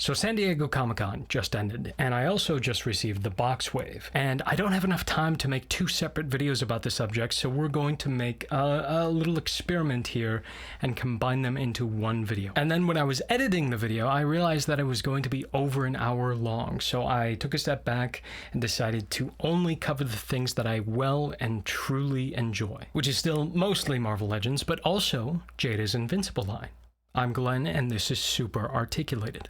So San Diego Comic-Con just ended, and I also just received the box wave. And I don't have enough time to make 2 separate videos about the subject, so we're going to make a little experiment here and combine them into one video. And then when I was editing the video, I realized that it was going to be over an hour long, so I took a step back and decided to only cover the things that I well and truly enjoy, which is still mostly Marvel Legends, but also Jada's Invincible line. I'm Glen, and this is Super Articulated.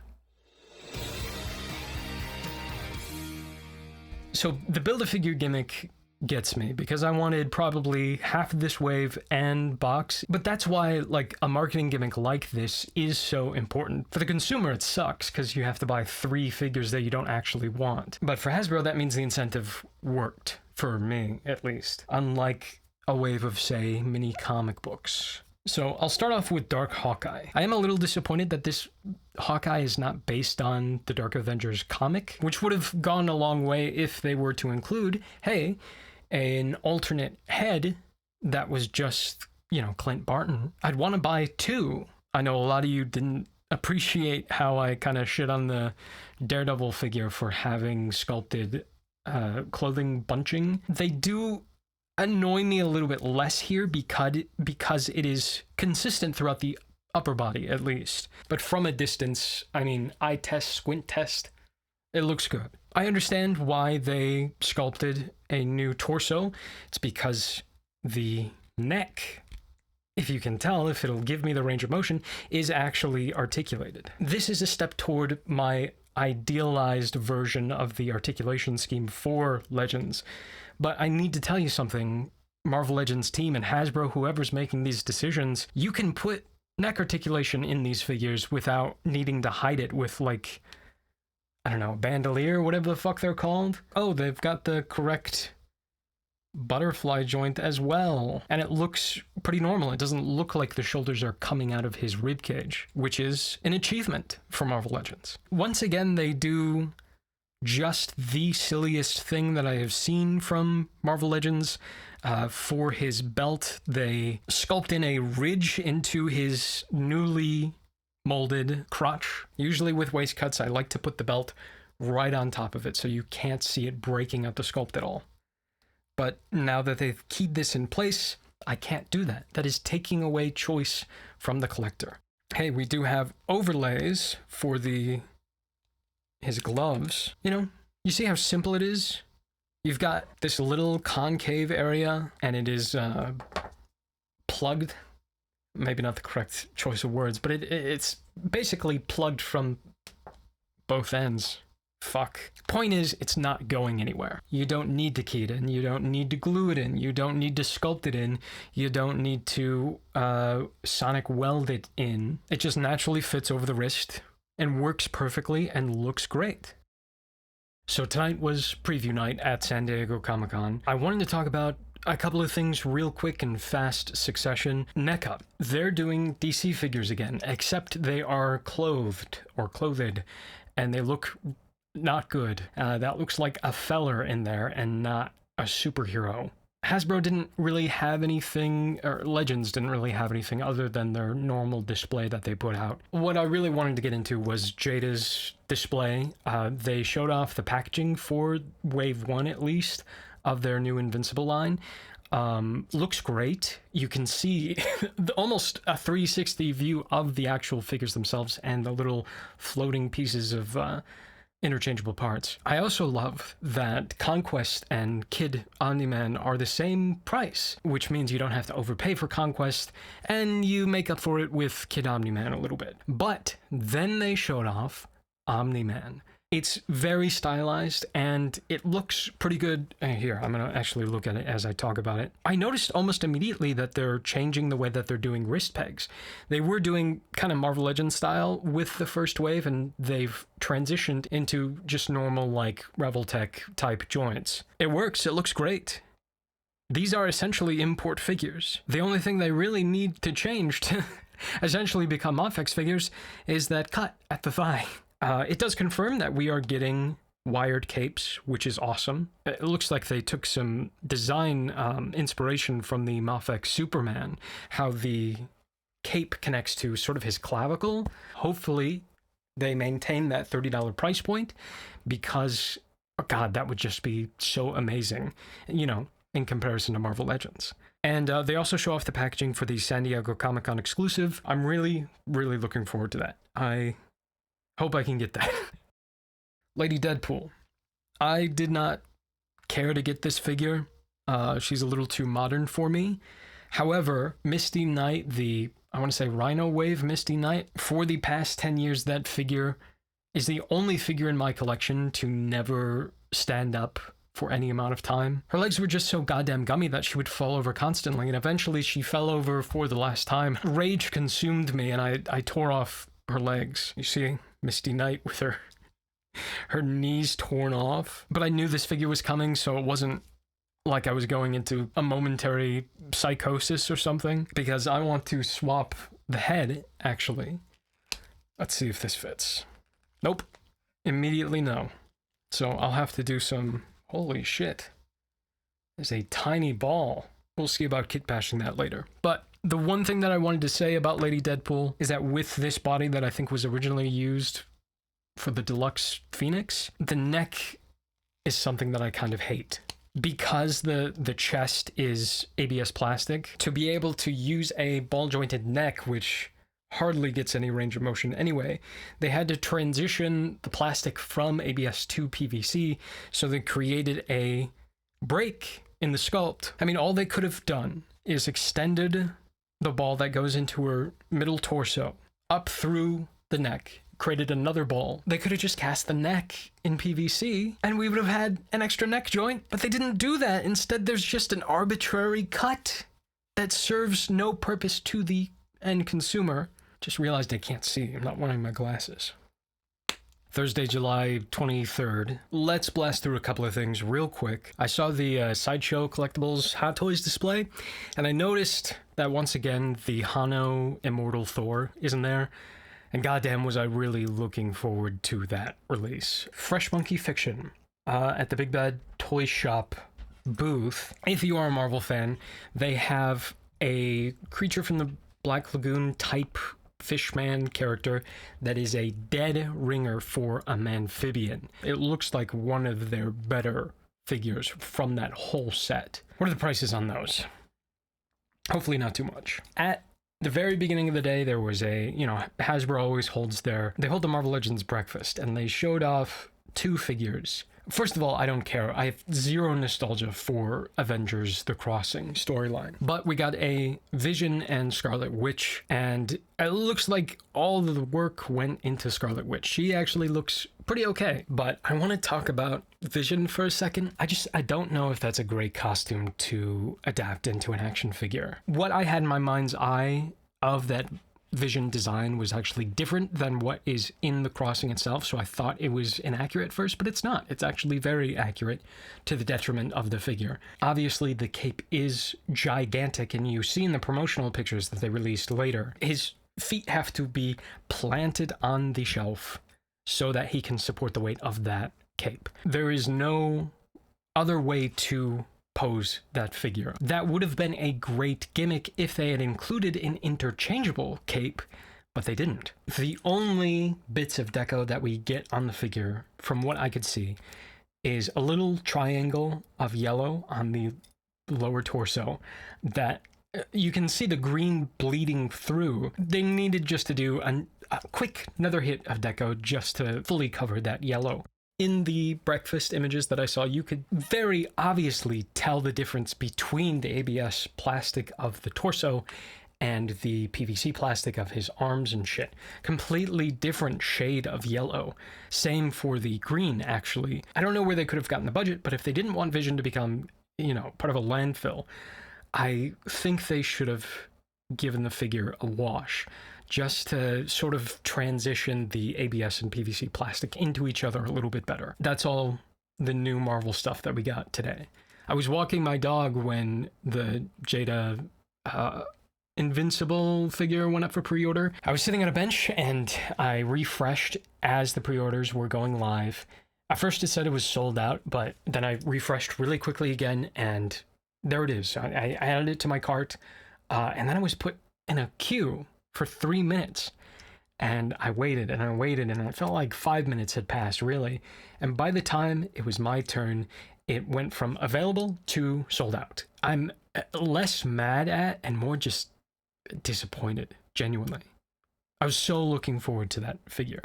So the Build-A-Figure gimmick gets me because I wanted probably half of this wave and box, but that's why like a marketing gimmick like this is so important. For the consumer it sucks because you have to buy 3 figures that you don't actually want, but for Hasbro that means the incentive worked, for me at least, unlike a wave of, say, mini comic books. So I'll start off with Dark Hawkeye. I am a little disappointed that this Hawkeye is not based on the Dark Avengers comic, which would have gone a long way if they were to include, hey, an alternate head that was just, you know, Clint Barton. I'd want to buy 2. I know a lot of you didn't appreciate how I kind of shit on the Daredevil figure for having sculpted clothing bunching. They do annoy me a little bit less here because it is consistent throughout the upper body, at least. But from a distance, I mean, eye test, squint test, it looks good. I understand why they sculpted a new torso. It's because the neck, if you can tell, if it'll give me the range of motion, is actually articulated. This is a step toward my idealized version of the articulation scheme for Legends. But I need to tell you something, Marvel Legends team and Hasbro, whoever's making these decisions, you can put neck articulation in these figures without needing to hide it with, like, I don't know, bandolier, whatever the fuck they're called. Oh, they've got the correct butterfly joint as well. And it looks pretty normal. It doesn't look like the shoulders are coming out of his ribcage, which is an achievement for Marvel Legends. Once again, they do just the silliest thing that I have seen from Marvel Legends. For his belt, they sculpt in a ridge into his newly molded crotch. Usually with waist cuts, I like to put the belt right on top of it so you can't see it breaking up the sculpt at all. But now that they've keyed this in place, I can't do that. That is taking away choice from the collector. Hey, we do have overlays for his gloves. You know, you see how simple it is? You've got this little concave area, and it is plugged. Maybe not the correct choice of words, but it's basically plugged from both ends. Fuck. Point is, it's not going anywhere. You don't need to key it in. You don't need to glue it in. You don't need to sculpt it in. You don't need to sonic weld it in. It just naturally fits over the wrist and works perfectly and looks great. So tonight was preview night at San Diego Comic-Con. I wanted to talk about a couple of things real quick in fast succession. Neck up. They're doing DC figures again, except they are clothed, and they look not good. That looks like a feller in there and not a superhero. Hasbro didn't really have anything, or Legends didn't really have anything other than their normal display that they put out. What I really wanted to get into was Jada's display. They showed off the packaging for Wave 1, at least, of their new Invincible line. Looks great. You can see almost a 360 view of the actual figures themselves and the little floating pieces of interchangeable parts. I also love that Conquest and Kid Omni-Man are the same price, which means you don't have to overpay for Conquest, and you make up for it with Kid Omni-Man a little bit. But then they showed off Omni-Man. It's very stylized, and it looks pretty good. Here, I'm going to actually look at it as I talk about it. I noticed almost immediately that they're changing the way that they're doing wrist pegs. They were doing kind of Marvel Legends style with the first wave, and they've transitioned into just normal, like, Revoltech type joints. It works. It looks great. These are essentially import figures. The only thing they really need to change to essentially become Mofex figures is that cut at the thigh. It does confirm that we are getting wired capes, which is awesome. It looks like they took some design inspiration from the Mofex Superman, how the cape connects to sort of his clavicle. Hopefully they maintain that $30 price point because, oh God, that would just be so amazing, you know, in comparison to Marvel Legends. And they also show off the packaging for the San Diego Comic-Con exclusive. I'm really, really looking forward to that. I hope I can get that. Lady Deadpool. I did not care to get this figure. She's a little too modern for me. However, Misty Knight, I want to say Rhino Wave Misty Knight, for the past 10 years, that figure is the only figure in my collection to never stand up for any amount of time. Her legs were just so goddamn gummy that she would fall over constantly, and eventually she fell over for the last time. Rage consumed me, and I tore off her legs. You see Misty Knight with her knees torn off. But I knew this figure was coming, so it wasn't like I was going into a momentary psychosis or something, because I want to swap the head, actually. Let's see if this fits. Nope. Immediately no. So I'll have to do some... Holy shit. There's a tiny ball. We'll see about kit bashing that later. But the one thing that I wanted to say about Lady Deadpool is that with this body that I think was originally used for the deluxe Phoenix, the neck is something that I kind of hate. Because the chest is ABS plastic, to be able to use a ball-jointed neck, which hardly gets any range of motion anyway, they had to transition the plastic from ABS to PVC, so they created a break in the sculpt. I mean, all they could have done is extended the ball that goes into her middle torso up through the neck, created another ball. They could have just cast the neck in PVC and we would have had an extra neck joint, but they didn't do that. Instead, there's just an arbitrary cut that serves no purpose to the end consumer. Just realized I can't see. I'm not wearing my glasses. Thursday, July 23rd. Let's blast through a couple of things real quick. I saw the Sideshow Collectibles Hot Toys display, and I noticed that once again, the Hano Immortal Thor isn't there. And goddamn was I really looking forward to that release. Fresh Monkey Fiction at the Big Bad Toy Shop booth. If you are a Marvel fan, they have a creature from the Black Lagoon type Fishman character that is a dead ringer for a Amphibian. It looks like one of their better figures from that whole set. What are the prices on those? Hopefully not too much. At the very beginning of the day, there was Hasbro always holds they hold the Marvel Legends breakfast, and they showed off two figures. First of all, I don't care. I have zero nostalgia for Avengers The Crossing storyline. But we got a Vision and Scarlet Witch, and it looks like all of the work went into Scarlet Witch. She actually looks pretty okay, but I want to talk about Vision for a second. I don't know if that's a great costume to adapt into an action figure. What I had in my mind's eye of that Vision design was actually different than what is in the Crossing itself, so I thought it was inaccurate at first, but it's not. It's actually very accurate to the detriment of the figure. Obviously, the cape is gigantic, and you see in the promotional pictures that they released later, his feet have to be planted on the shelf so that he can support the weight of that cape. There is no other way to pose that figure. That would have been a great gimmick if they had included an interchangeable cape, but they didn't. The only bits of deco that we get on the figure, from what I could see, is a little triangle of yellow on the lower torso that you can see the green bleeding through. They needed just to do a quick another hit of deco just to fully cover that yellow. In the breakfast images that I saw, you could very obviously tell the difference between the ABS plastic of the torso and the PVC plastic of his arms and shit. Completely different shade of yellow. Same for the green, actually. I don't know where they could have gotten the budget, but if they didn't want Vision to become, part of a landfill, I think they should have given the figure a wash, just to sort of transition the ABS and PVC plastic into each other a little bit better. That's all the new Marvel stuff that we got today. I was walking my dog when the Jada Invincible figure went up for pre-order. I was sitting on a bench and I refreshed as the pre-orders were going live. At first it said it was sold out, but then I refreshed really quickly again and there it is. I added it to my cart and then I was put in a queue for 3 minutes. And I waited and I waited, and I felt like 5 minutes had passed, really. And by the time it was my turn, it went from available to sold out. I'm less mad at and more just disappointed, genuinely. I was so looking forward to that figure.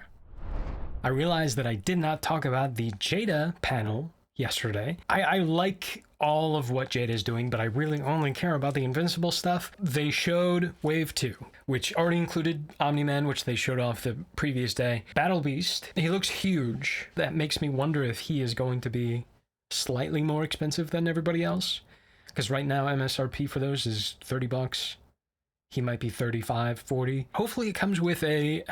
I realized that I did not talk about the Jada panel yesterday. I like all of what Jada is doing, but I really only care about the Invincible stuff. They showed Wave 2, which already included Omni-Man, which they showed off the previous day. Battle Beast, he looks huge. That makes me wonder if he is going to be slightly more expensive than everybody else. Because right now MSRP for those is $30. He might be 35, 40. Hopefully it comes with a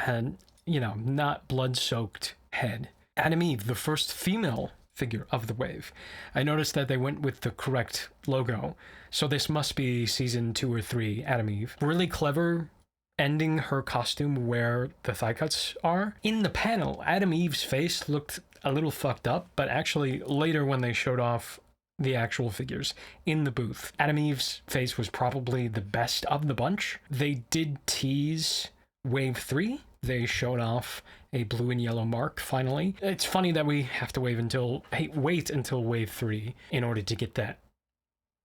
not blood-soaked head. Adam Eve, the first female figure of the wave. I noticed that they went with the correct logo, so this must be season 2 or 3 Adam Eve. Really clever ending her costume where the thigh cuts are. In the panel, Adam Eve's face looked a little fucked up, but actually later when they showed off the actual figures in the booth, Adam Eve's face was probably the best of the bunch. They did tease Wave 3. They showed off a blue and yellow mark, finally. It's funny that we have to wait until Wave 3 in order to get that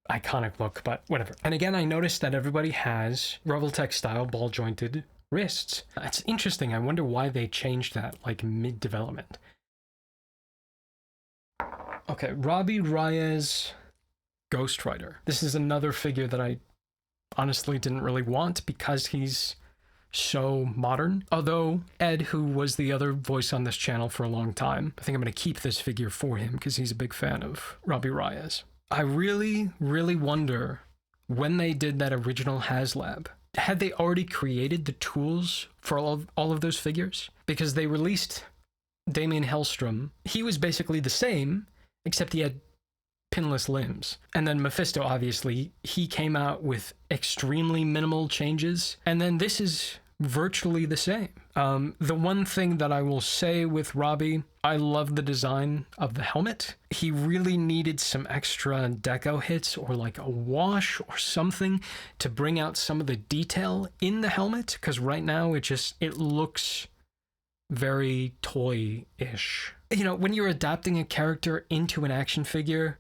iconic look, but whatever. And again, I noticed that everybody has Revoltech style ball-jointed wrists. It's interesting. I wonder why they changed that, like, mid-development. Okay, Robbie Reyes Ghost Rider. This is another figure that I honestly didn't really want because he's so modern. Although Ed, who was the other voice on this channel for a long time, I think I'm going to keep this figure for him because he's a big fan of Robbie Reyes. I really, really wonder when they did that original HasLab, had they already created the tools for all of those figures? Because they released Damien Hellstrom. He was basically the same, except he had pinless limbs. And then Mephisto, obviously, he came out with extremely minimal changes. And then this is virtually the same. The one thing that I will say with Robbie, I love the design of the helmet. He really needed some extra deco hits or like a wash or something to bring out some of the detail in the helmet, because right now it looks very toy-ish. You know, when you're adapting a character into an action figure,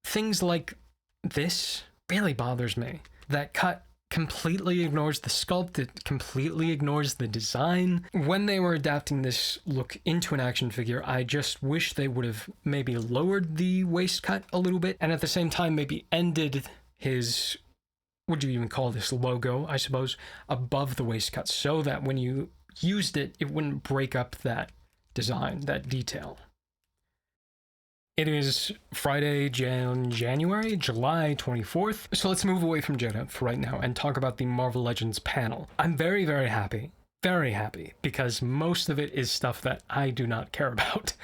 things like this really bothers me. That cut completely ignores the sculpt, it completely ignores the design. When they were adapting this look into an action figure, I just wish they would have maybe lowered the waist cut a little bit, and at the same time maybe ended his, what do you even call this, logo, I suppose, above the waist cut, so that when you used it, it wouldn't break up that design, that detail. It is Friday, July 24th. So let's move away from Jada for right now and talk about the Marvel Legends panel. I'm very, very happy, because most of it is stuff that I do not care about.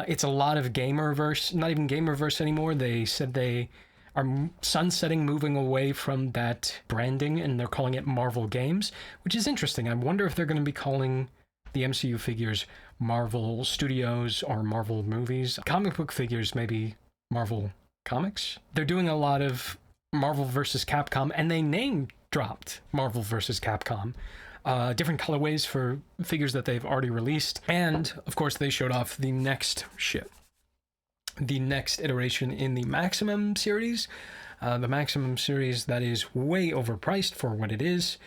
It's a lot of Gamerverse, not even Gamerverse anymore. They said they are sunsetting, moving away from that branding, and they're calling it Marvel Games, which is interesting. I wonder if they're going to be calling the MCU figures Marvel Studios or Marvel Movies. Comic book figures, maybe Marvel Comics. They're doing a lot of Marvel vs. Capcom, and they name dropped Marvel vs. Capcom. Different colorways for figures that they've already released. And, of course, they showed off the next ship. The next iteration in the Maximum series. The Maximum series that is way overpriced for what it is,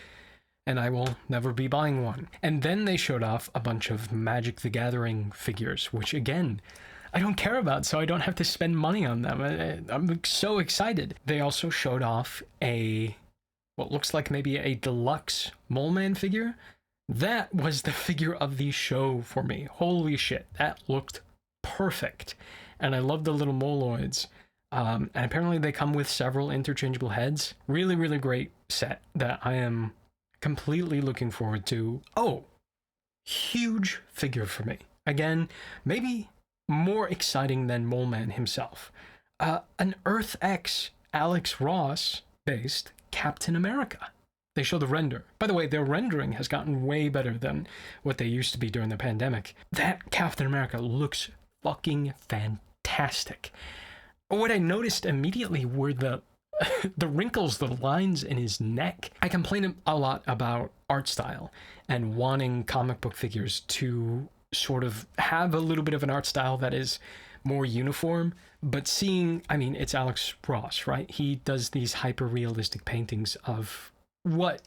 and I will never be buying one. And then they showed off a bunch of Magic the Gathering figures, which again, I don't care about, so I don't have to spend money on them. I'm so excited. They also showed off what looks like maybe a deluxe Mole Man figure. That was the figure of the show for me. Holy shit, that looked perfect. And I love the little moloids. And apparently they come with several interchangeable heads. Really, really great set that I am completely looking forward to. Oh, huge figure for me. Again, maybe more exciting than Mole Man himself. An Earth X Alex Ross based Captain America. They show the render. By the way, their rendering has gotten way better than what they used to be during the pandemic. That Captain America looks fucking fantastic. What I noticed immediately were the the wrinkles, the lines in his neck. I complain a lot about art style and wanting comic book figures to sort of have a little bit of an art style that is more uniform, but seeing, I mean, it's Alex Ross, right? He does these hyper-realistic paintings of what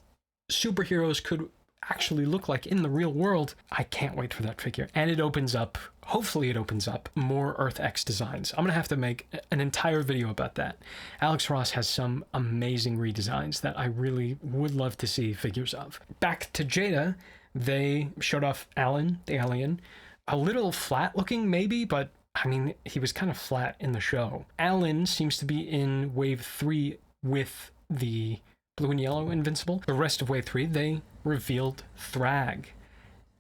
superheroes could actually look like in the real world. I can't wait for that figure. And it opens up, hopefully it opens up more Earth X designs. I'm gonna have to make an entire video about that. Alex Ross has some amazing redesigns that I really would love to see figures of. Back to Jada, they showed off Alan, the alien. A little flat looking maybe, but I mean, he was kind of flat in the show. Alan seems to be in wave 3 with the blue and yellow Invincible. The rest of wave 3, they revealed Thrag.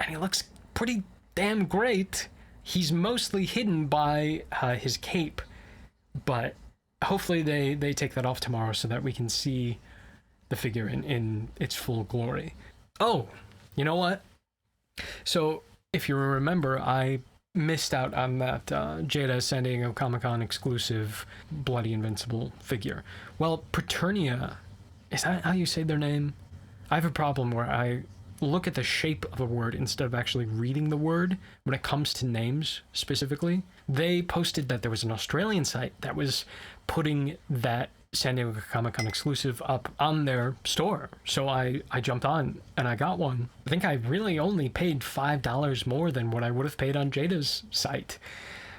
And he looks pretty damn great. He's mostly hidden by his cape, but hopefully they take that off tomorrow so that we can see the figure in its full glory. Oh, you know what? So if you remember, I missed out on that Jada San Diego Comic-Con exclusive Bloody Invincible figure. Well, Preternia, is that how you say their name? I have a problem where I look at the shape of a word instead of actually reading the word when it comes to names specifically. They posted that there was an Australian site that was putting that San Diego Comic-Con exclusive up on their store. So I jumped on and I got one. I think I really only paid $5 more than what I would have paid on Jada's site.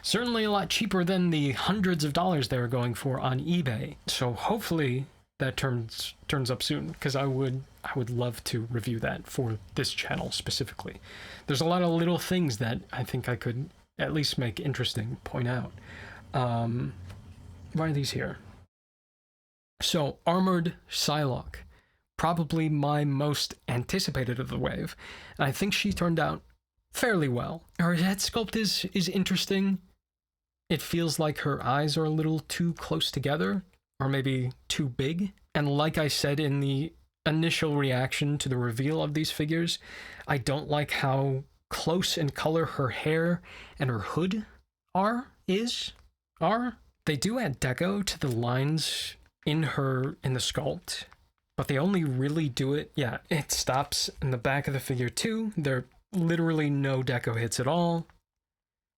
Certainly a lot cheaper than the hundreds of dollars they were going for on eBay. So hopefully that turns up soon, because I would love to review that for this channel specifically. There's a lot of little things that I think I could at least make interesting, point out. Why are these here? So, Armored Psylocke, probably my most anticipated of the wave, and I think she turned out fairly well. Her head sculpt is interesting. It feels like her eyes are a little too close together, or maybe too big. And like I said in the initial reaction to the reveal of these figures, I don't like how close in color her hair and her hood are. They do add deco to the lines in the sculpt, but they only really do it, yeah, it stops in the back of the figure too. There are literally no deco hits at all.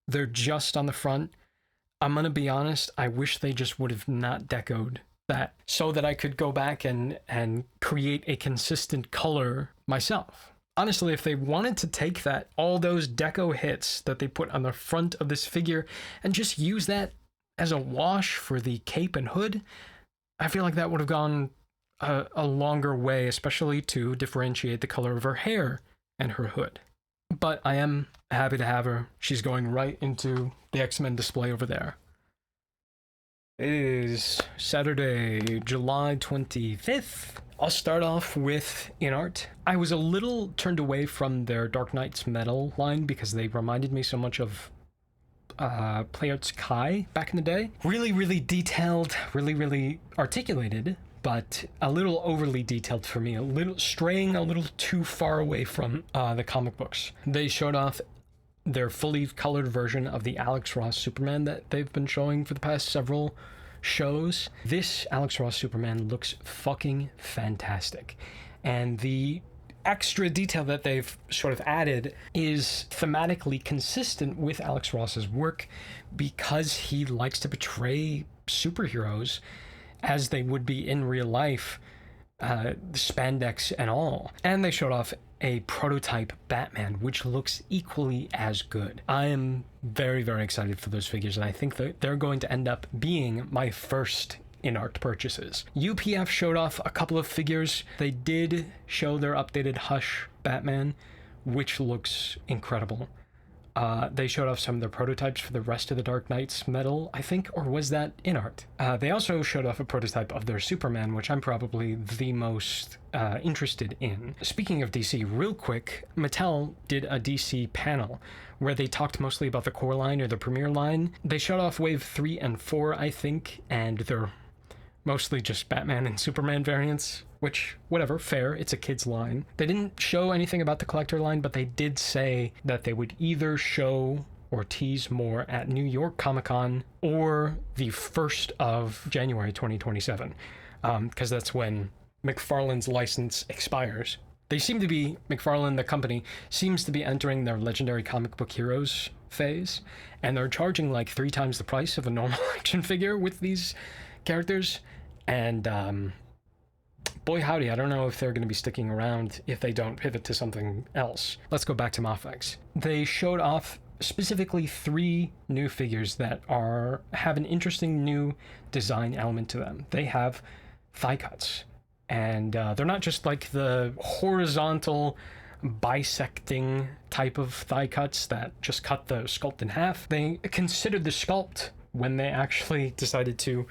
They're just on the front. I'm gonna be honest, I wish they just would have not decoed that so that I could go back and create a consistent color myself. Honestly, if they wanted to take that, all those deco hits that they put on the front of this figure and just use that as a wash for the cape and hood, I feel like that would have gone a longer way, especially to differentiate the color of her hair and her hood. But I am happy to have her. She's going right into the X-Men display over there. It is Saturday, July 25th. I'll start off with InArt. I was a little turned away from their Dark Knight's Mattel line because they reminded me so much of Playart's Kai back in the day. Really, really detailed, really, really articulated, but a little overly detailed for me, straying a little too far away from the comic books. They showed off their fully colored version of the Alex Ross Superman that they've been showing for the past several shows. This Alex Ross Superman looks fucking fantastic. And the extra detail that they've sort of added is thematically consistent with Alex Ross's work because he likes to portray superheroes as they would be in real life, spandex and all. And they showed off a prototype Batman, which looks equally as good. I am very, very excited for those figures, and I think that they're going to end up being my first InArt purchases. UPF showed off a couple of figures. They did show their updated Hush Batman, which looks incredible. They showed off some of their prototypes for the rest of the Dark Knight's metal, I think, or was that InArt? They also showed off a prototype of their Superman, which I'm probably the most interested in. Speaking of DC, real quick, Mattel did a DC panel where they talked mostly about the core line or the premier line. They showed off Wave 3 and 4, I think, and they're mostly just Batman and Superman variants, which, whatever, fair, it's a kid's line. They didn't show anything about the collector line, but they did say that they would either show or tease more at New York Comic Con or the 1st of January 2027. because that's when McFarlane's license expires. They seem to be, McFarlane, the company, seems to be entering their Legendary Comic Book Heroes phase, and they're charging like 3 times the price of a normal action figure with these characters. And boy howdy, I don't know if they're going to be sticking around if they don't pivot to something else. Let's go back to Mafex. They showed off specifically 3 new figures that have an interesting new design element to them. They have thigh cuts, and they're not just like the horizontal bisecting type of thigh cuts that just cut the sculpt in half. They considered the sculpt when they actually decided to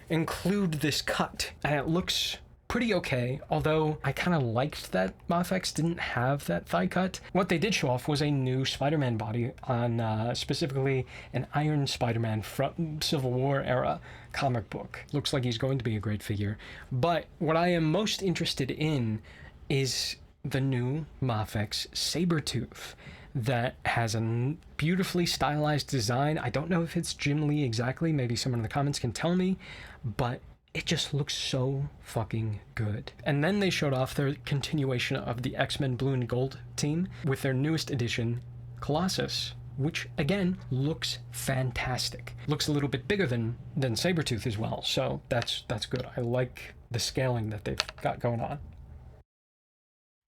include this cut, and it looks pretty okay, although I kind of liked that Mafex didn't have that thigh cut. What they did show off was a new Spider-Man body on specifically an Iron Spider-Man from Civil War era comic book. Looks like he's going to be a great figure. But what I am most interested in is the new Mafex Sabretooth that has a beautifully stylized design. I don't know if it's Jim Lee exactly, maybe someone in the comments can tell me, but it just looks so fucking good. And then they showed off their continuation of the X-Men Blue and Gold team with their newest edition, Colossus, which again looks fantastic. Looks a little bit bigger than Sabretooth as well, so that's good. I like the scaling that they've got going on.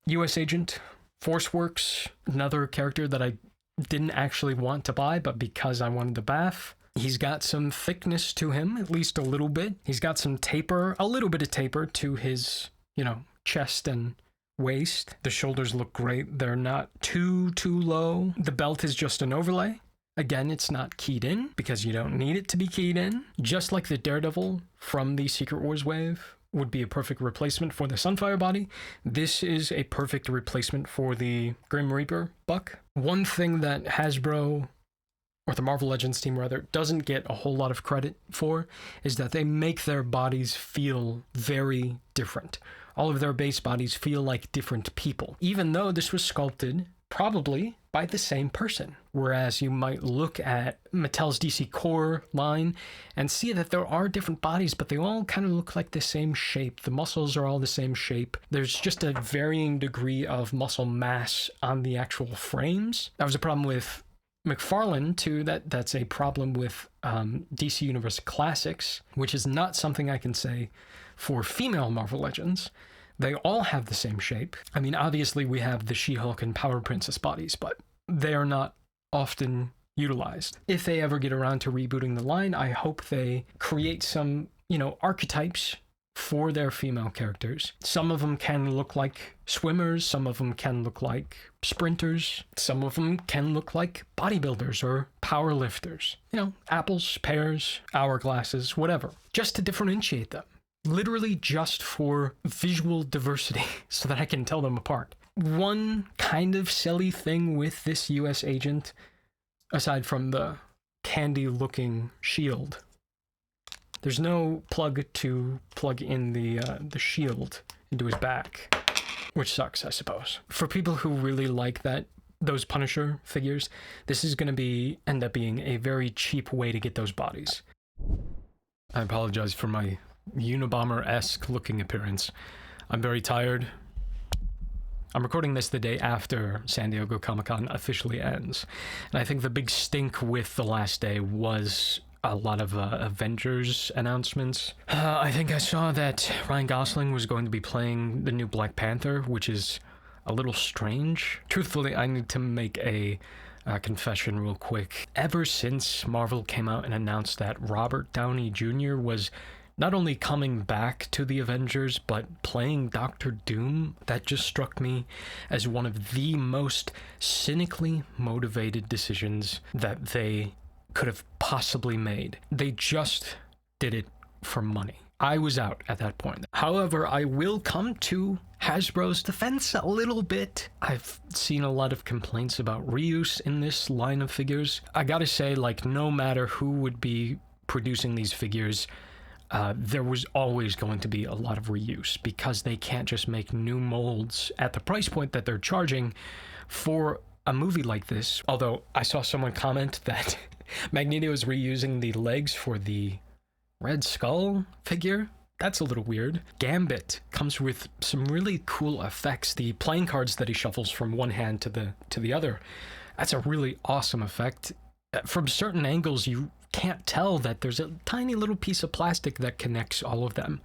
US Agent, Forceworks, another character that I didn't actually want to buy, but because I wanted the bath. He's got some thickness to him, at least a little bit. He's got some taper, a little bit of taper to his, chest and waist. The shoulders look great. They're not too low. The belt is just an overlay. Again, it's not keyed in because you don't need it to be keyed in. Just like the Daredevil from the Secret Wars wave would be a perfect replacement for the Sunfire body, this is a perfect replacement for the Grim Reaper buck. One thing that Hasbro, or the Marvel Legends team rather, doesn't get a whole lot of credit for is that they make their bodies feel very different. All of their base bodies feel like different people, even though this was sculpted probably by the same person. Whereas you might look at Mattel's DC Core line and see that there are different bodies, but they all kind of look like the same shape. The muscles are all the same shape. There's just a varying degree of muscle mass on the actual frames. That was a problem with McFarlane too. That's a problem with DC Universe Classics, which is not something I can say for female Marvel Legends. They all have the same shape. I mean, obviously we have the She-Hulk and Power Princess bodies, but they are not often utilized. If they ever get around to rebooting the line, I hope they create some, archetypes for their female characters. Some of them can look like swimmers, some of them can look like sprinters, some of them can look like bodybuilders or power lifters. Apples, pears, hourglasses, whatever. Just to differentiate them. Literally just for visual diversity so that I can tell them apart. One kind of silly thing with this US agent, aside from the candy-looking shield, there's no plug to plug in the shield into his back, which sucks, I suppose. For people who really like those Punisher figures, this is going to end up being a very cheap way to get those bodies. I apologize for my Unabomber-esque looking appearance. I'm very tired. I'm recording this the day after San Diego Comic-Con officially ends. And I think the big stink with the last day was a lot of Avengers announcements. I think I saw that Ryan Gosling was going to be playing the new Black Panther, which is a little strange. Truthfully, I need to make a confession real quick. Ever since Marvel came out and announced that Robert Downey Jr. was not only coming back to the Avengers, but playing Doctor Doom, that just struck me as one of the most cynically motivated decisions that they could have possibly made. They just did it for money. I was out at that point. However, I will come to Hasbro's defense a little bit. I've seen a lot of complaints about reuse in this line of figures. I gotta say, no matter who would be producing these figures, there was always going to be a lot of reuse because they can't just make new molds at the price point that they're charging for a movie like this. Although I saw someone comment that Magneto is reusing the legs for the Red Skull figure. That's a little weird. Gambit comes with some really cool effects. The playing cards that he shuffles from one hand to the other. That's a really awesome effect. From certain angles, you can't tell that there's a tiny little piece of plastic that connects all of them.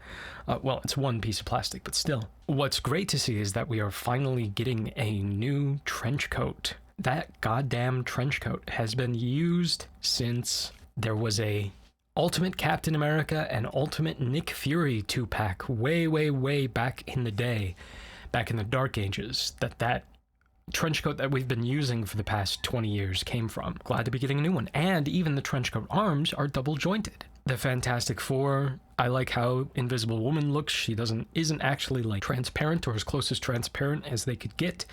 Well, it's one piece of plastic, but still. What's great to see is that we are finally getting a new trench coat. That goddamn trench coat has been used since there was a Ultimate Captain America and Ultimate Nick Fury 2-pack way back in the day, back in the Dark Ages, that trench coat that we've been using for the past 20 years came from. Glad to be getting a new one. And even the trench coat arms are double jointed. The Fantastic Four, I like how Invisible Woman looks. She isn't actually like transparent, or as close as transparent as they could get.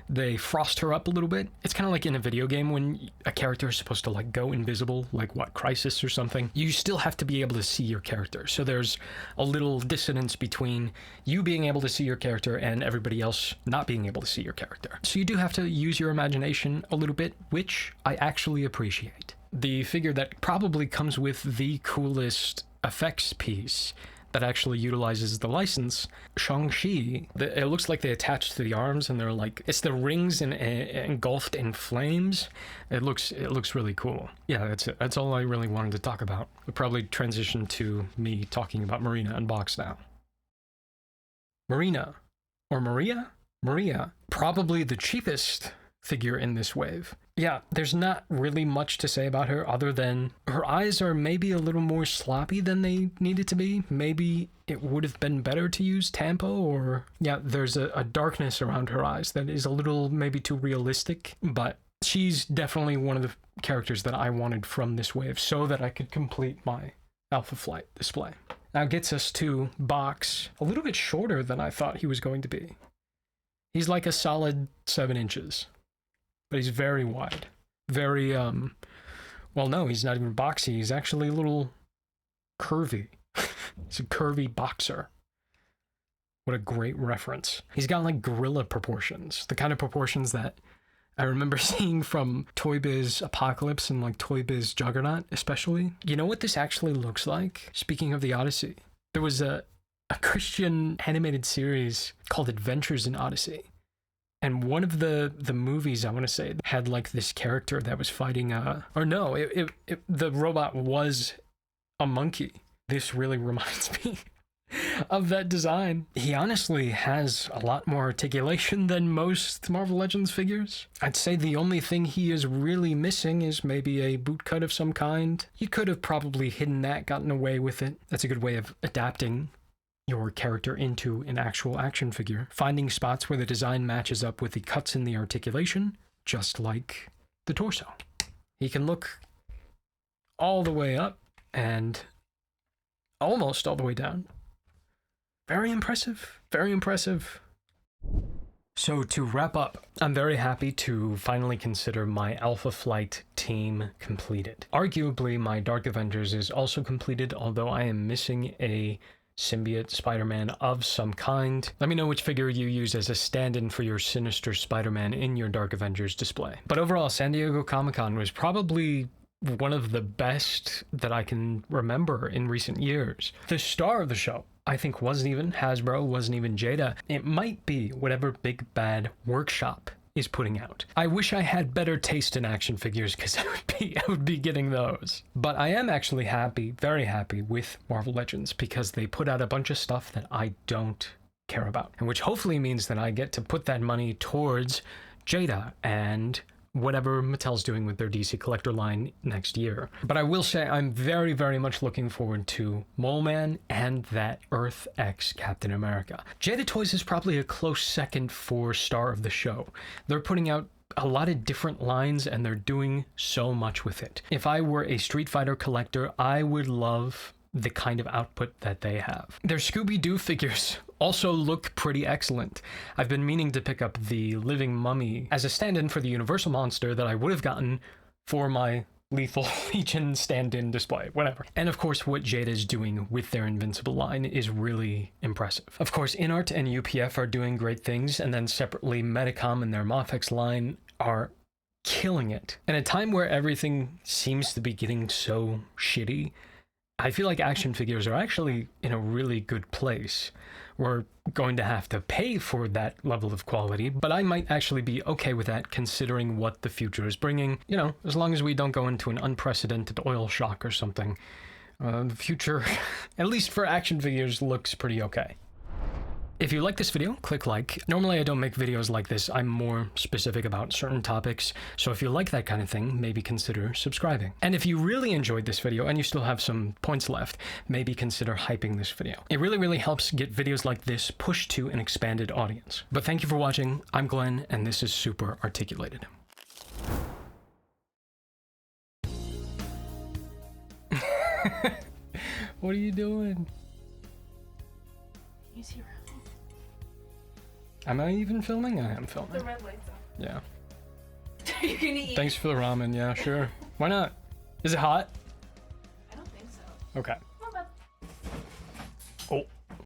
They frost her up a little bit. It's kind of like in a video game when a character is supposed to like go invisible, like what, Crisis or something. You still have to be able to see your character. So there's a little dissonance between you being able to see your character and everybody else not being able to see your character. So you do have to use your imagination a little bit, which I actually appreciate. The figure that probably comes with the coolest effects piece that actually utilizes the license, Shang-Chi. It looks like they attach to the arms, and they're like, it's the rings engulfed in flames. It looks really cool. Yeah, that's it. That's all I really wanted to talk about. We'll probably transition to me talking about Marrina and Box now. Marrina, or Maria, probably the cheapest figure in this wave. Yeah, there's not really much to say about her other than her eyes are maybe a little more sloppy than they needed to be. Maybe it would have been better to use Tampo, or yeah, there's a darkness around her eyes that is a little maybe too realistic, but she's definitely one of the characters that I wanted from this wave so that I could complete my Alpha Flight display. Now gets us to Box, a little bit shorter than I thought he was going to be. He's like a solid 7 inches. But he's very wide. Very, well, no, he's not even boxy. He's actually a little curvy. He's a curvy boxer. What a great reference. He's got like gorilla proportions. The kind of proportions that I remember seeing from Toy Biz Apocalypse and like Toy Biz Juggernaut, especially. You know what this actually looks like? Speaking of the Odyssey, there was a Christian animated series called Adventures in Odyssey. And one of the movies, I want to say, had like this character that was fighting the robot was a monkey. This really reminds me of that design. He honestly has a lot more articulation than most Marvel Legends figures. I'd say the only thing he is really missing is maybe a boot cut of some kind. You could have probably hidden that, gotten away with it. That's a good way of adapting your character into an actual action figure, finding spots where the design matches up with the cuts in the articulation, just like the torso. He can look all the way up and almost all the way down. Very impressive, very impressive. So to wrap up, I'm very happy to finally consider my Alpha Flight team completed. Arguably, my Dark Avengers is also completed, although I am missing a symbiote Spider-Man of some kind. Let me know which figure you use as a stand-in for your Sinister Spider-Man in your Dark Avengers display. But overall, San Diego Comic-Con was probably one of the best that I can remember in recent years. The star of the show, I think, wasn't even Hasbro, wasn't even Jada. It might be whatever Big Bad Workshop is putting out. I wish I had better taste in action figures because I would be getting those. But I am actually happy, very happy with Marvel Legends because they put out a bunch of stuff that I don't care about, and which hopefully means that I get to put that money towards Jada and whatever Mattel's doing with their DC Collector line next year. But I will say I'm very, very much looking forward to Mole Man and that Earth X Captain America. Jada Toys is probably a close second for star of the show. They're putting out a lot of different lines and they're doing so much with it. If I were a Street Fighter collector, I would love the kind of output that they have. Their Scooby-Doo figures also look pretty excellent. I've been meaning to pick up the Living Mummy as a stand-in for the Universal monster that I would have gotten for my Lethal Legion stand-in display, whatever. And of course, what Jada's doing with their Invincible line is really impressive. Of course, InArt and UPF are doing great things, and then separately, Medicom and their Mofex line are killing it. In a time where everything seems to be getting so shitty, I feel like action figures are actually in a really good place. We're going to have to pay for that level of quality, but I might actually be okay with that considering what the future is bringing. You know, as long as we don't go into an unprecedented oil shock or something. The future, at least for action figures, looks pretty okay. If you like this video, click like. Normally I don't make videos like this, I'm more specific about certain topics, so if you like that kind of thing, maybe consider subscribing. And if you really enjoyed this video and you still have some points left, maybe consider hyping this video. It really helps get videos like this pushed to an expanded audience. But thank you for watching, I'm Glenn, and this is Super Articulated. What are you doing? You see Am I even filming? I am filming. the red lights on. Yeah. You're gonna eat. Thanks for the ramen. Yeah, sure. Why not? Is it hot? I don't think so. Okay.